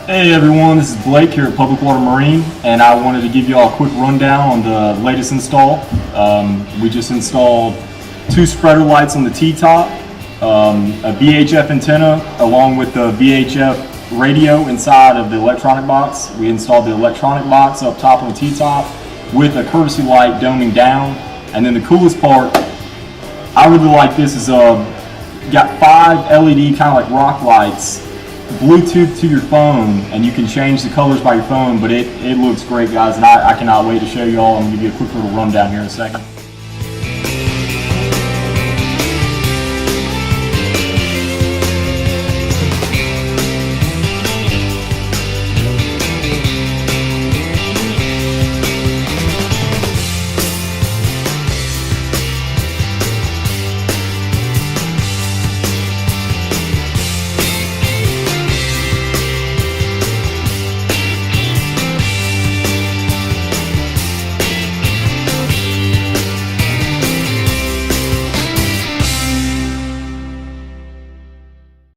Hey everyone, this is Blake here at Public Water Marine, and I wanted to give you all a quick rundown on the latest install. We just installed 2 spreader lights on the T-top, a VHF antenna along with the VHF radio inside of the electronic box. We installed the electronic box up top on the T-top with a courtesy light doming down. And then the coolest part, I really like this, is got 5 LED kind of like rock lights Bluetooth to your phone, and you can change the colors by your phone, but it looks great, guys, and I cannot wait to show you all. I'm going to give you a quick little rundown here in a second.